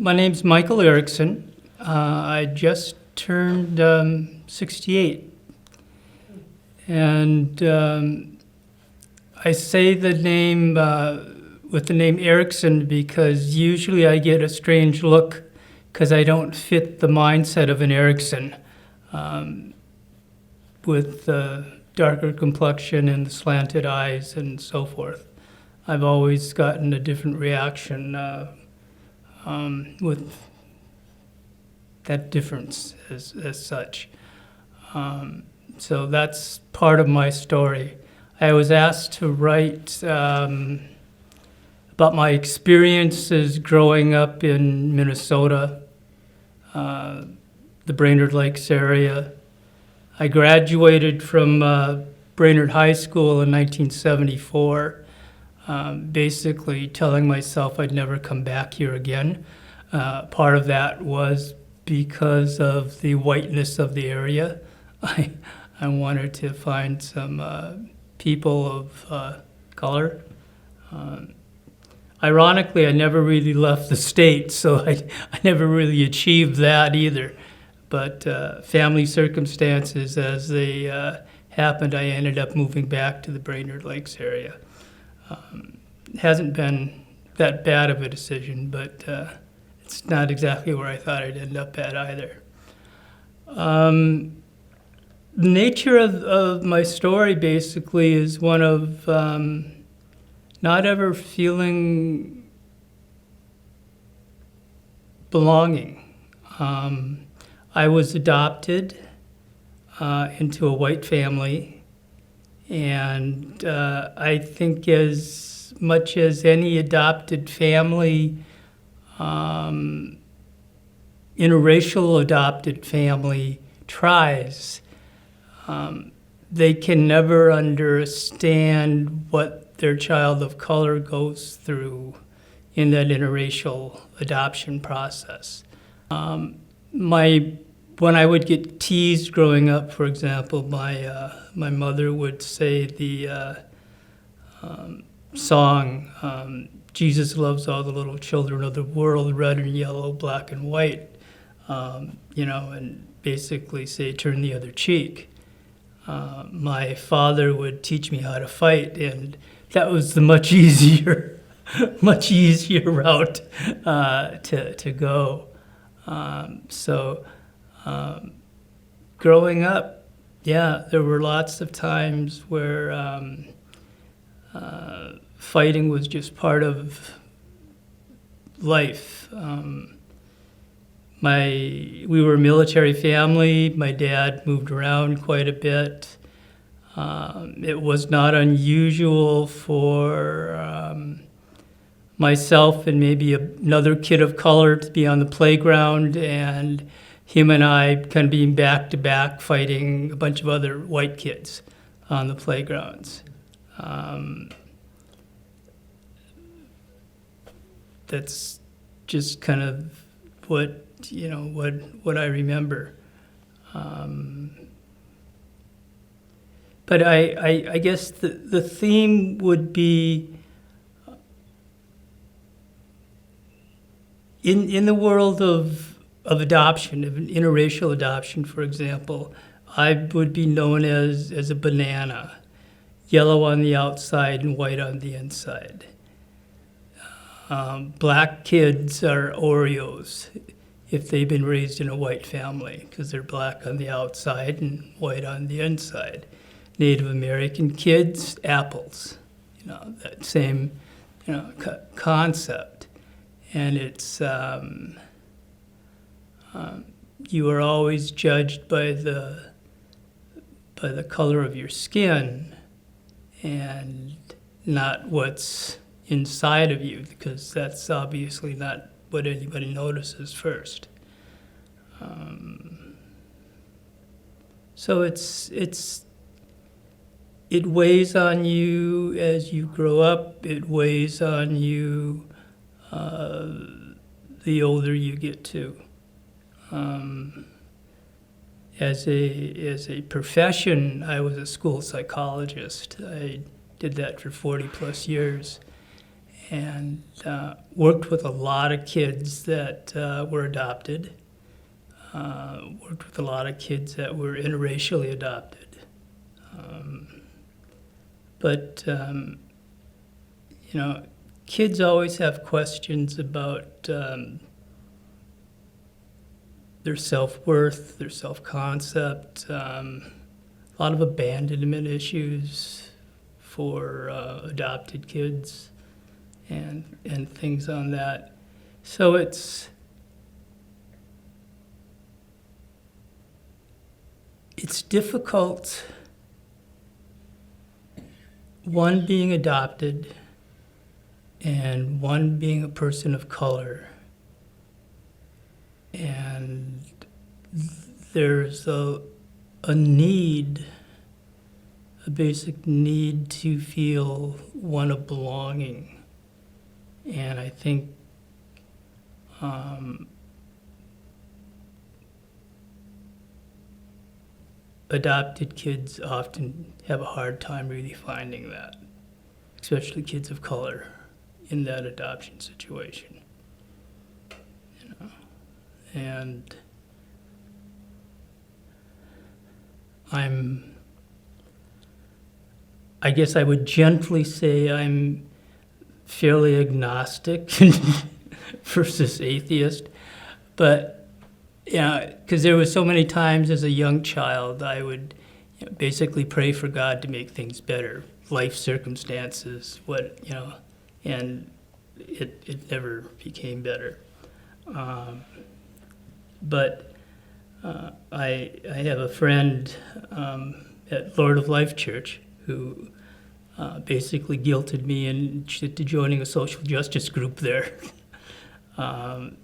My name's Michael Erickson. I just turned 68. And I say the name with the name Erickson because usually I get a strange look because I don't fit the mindset of an Erickson with the darker complexion and the slanted eyes and so forth. I've always gotten a different reaction with that difference as such. So that's part of my story. I was asked to write about my experiences growing up in Minnesota, the Brainerd Lakes area. I graduated from Brainerd High School in 1974, basically telling myself I'd never come back here again. Part of that was because of the whiteness of the area. I wanted to find some people of color. Ironically, I never really left the state, so I never really achieved that either. But family circumstances, as they happened, I ended up moving back to the Brainerd Lakes area. It hasn't been that bad of a decision, but it's not exactly where I thought I'd end up at either. The nature of my story basically is one of not ever feeling belonging. I was adopted into a white family, and I think as much as any adopted family, interracial adopted family tries, they can never understand what their child of color goes through in that interracial adoption process. When I would get teased growing up, for example, my mother would say the song, Jesus loves all the little children of the world, red and yellow, black and white, and basically say, turn the other cheek. My father would teach me how to fight, and that was the much easier route to go. Growing up, there were lots of times where fighting was just part of life. We were a military family. My dad moved around quite a bit. It was not unusual for myself and maybe another kid of color to be on the playground, and him and I kind of being back to back fighting a bunch of other white kids on the playgrounds. That's just kind of what I remember. But I guess the theme would be in the world of adoption, of an interracial adoption, for example, I would be known as a banana, yellow on the outside and white on the inside. Black kids are Oreos if they've been raised in a white family, because they're black on the outside and white on the inside. Native American kids, apples, that same, concept. And it's, you are always judged by the color of your skin and not what's inside of you, because that's obviously not what anybody notices first. So it weighs on you as you grow up. It weighs on you the older you get too. As a profession, I was a school psychologist. I did that for 40 plus years. and worked with a lot of kids that were adopted, worked with a lot of kids that were interracially adopted. But, kids always have questions about their self-worth, their self-concept, a lot of abandonment issues for adopted kids and things on that. So it's difficult, one being adopted and one being a person of color. And there's a need, a basic need to feel one of belonging. And I think adopted kids often have a hard time really finding that, especially kids of color in that adoption situation. And I guess I would gently say I'm fairly agnostic versus atheist, but because there was so many times as a young child I would basically pray for God to make things better, life circumstances, and it never became better. But I have a friend at Lord of Life Church who basically guilted me into joining a social justice group there. And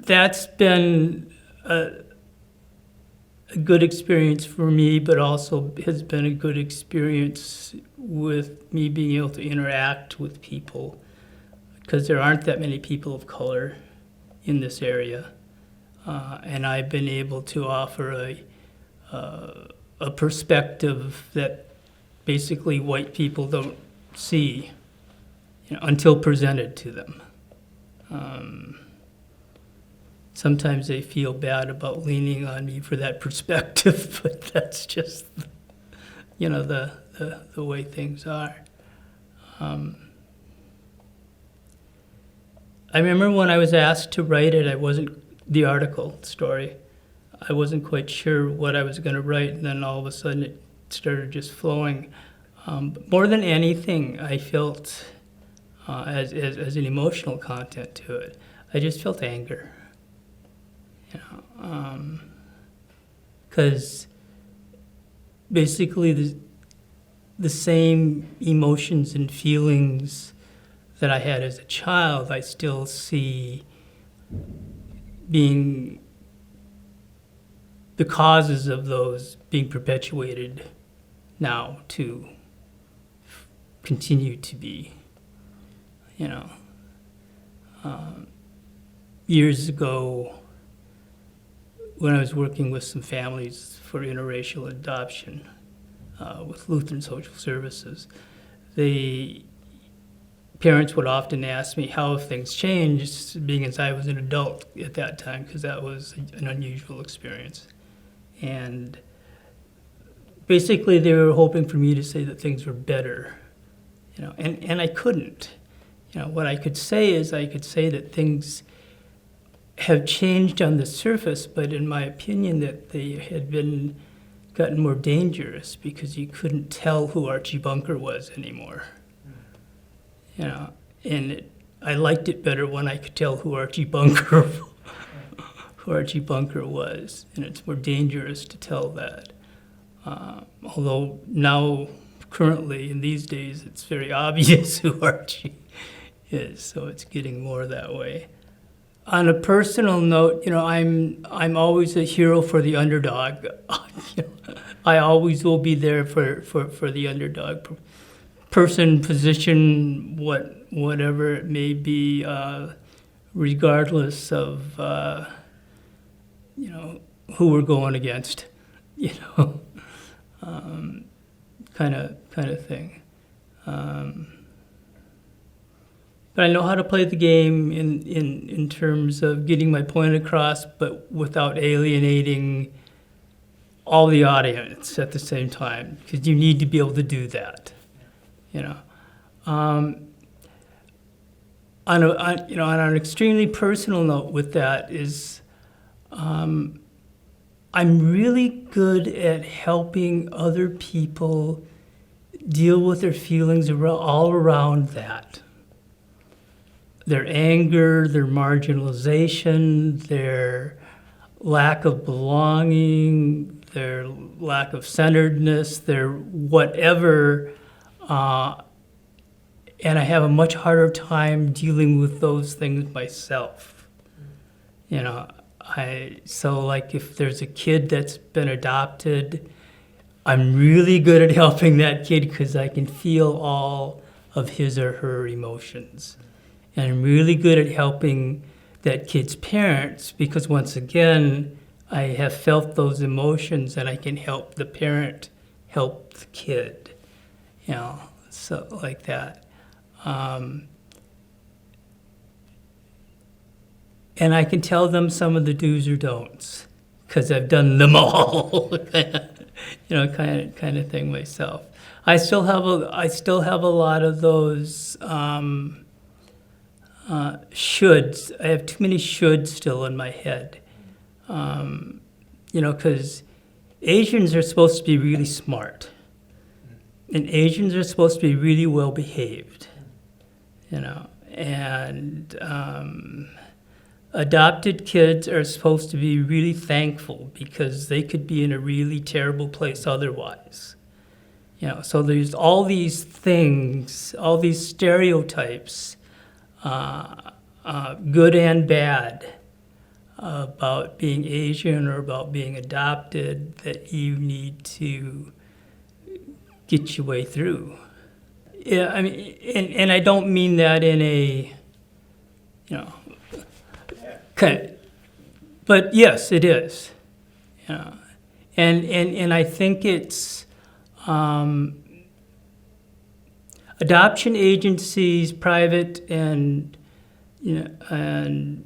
that's been a good experience for me, but also has been a good experience with me being able to interact with people, because there aren't that many people of color in this area. And I've been able to offer a perspective that basically white people don't see, until presented to them. Sometimes they feel bad about leaning on me for that perspective, but that's just, the way things are. I remember when I was asked to write it, the article story, I wasn't quite sure what I was going to write, and then all of a sudden it started just flowing. But more than anything, I felt, as an emotional content to it, I just felt anger. Because basically the same emotions and feelings that I had as a child, I still see being the causes of those being perpetuated now to continue to be, years ago, when I was working with some families for interracial adoption with Lutheran Social Services, the parents would often ask me how have things changed, being as I was an adult at that time, because that was an unusual experience. And basically they were hoping for me to say that things were better, and I couldn't. What I could say is I could say that things have changed on the surface, but in my opinion that they had gotten more dangerous because you couldn't tell who Archie Bunker was anymore. And I liked it better when I could tell who Archie Bunker was, and it's more dangerous to tell that. Although now, currently, in these days, it's very obvious who Archie is, so it's getting more that way. On a personal note, I'm always a hero for the underdog. I always will be there for the underdog. Person, position, whatever it may be, regardless of who we're going against, kind of thing. But I know how to play the game in terms of getting my point across, but without alienating all the audience at the same time, because you need to be able to do that, you know. On an extremely personal note with that is, I'm really good at helping other people deal with their feelings all around that. Their anger, their marginalization, their lack of belonging, their lack of centeredness, their whatever, and I have a much harder time dealing with those things myself. You know, so like if there's a kid that's been adopted, I'm really good at helping that kid because I can feel all of his or her emotions. And I'm really good at helping that kid's parents because once again, I have felt those emotions and I can help the parent help the kid, you know, so like that. And I can tell them some of the do's or don'ts because I've done them all, you know, kind of thing myself. I still have a lot of those shoulds. I have too many shoulds still in my head, you know, because Asians are supposed to be really smart, and Asians are supposed to be really well behaved, you know, and adopted kids are supposed to be really thankful because they could be in a really terrible place otherwise. You know, so there's all these things, all these stereotypes, good and bad, about being Asian or about being adopted that you need to get your way through. Yeah, I mean, and I don't mean that in a, you know, okay, but yes, it is. You know, and I think it's adoption agencies, private and you know and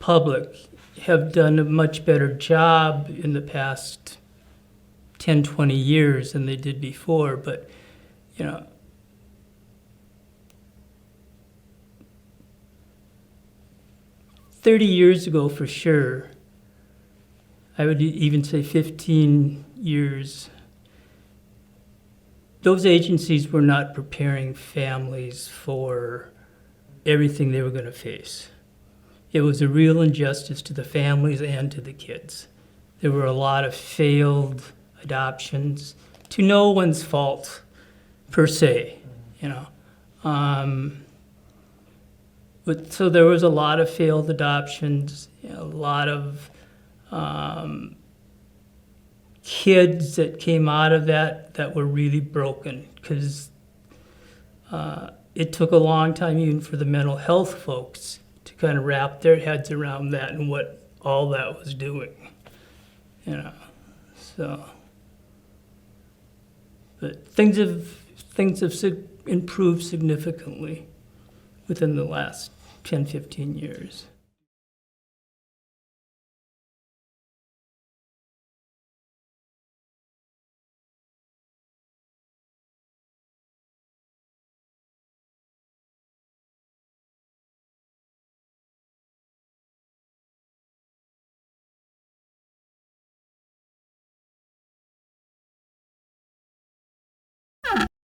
public, have done a much better job in the past 10, 20 years than they did before. But you know, "30 years ago, for sure, I would even say 15 years, those agencies were not preparing families for everything they were going to face. It was a real injustice to the families and to the kids. There were a lot of failed adoptions, to no one's fault, per se, you know. But so there was a lot of failed adoptions, you know, a lot of kids that came out of that were really broken because it took a long time even for the mental health folks to kind of wrap their heads around that and what all that was doing, you know. So, but things have improved significantly within the last 10, 15 years.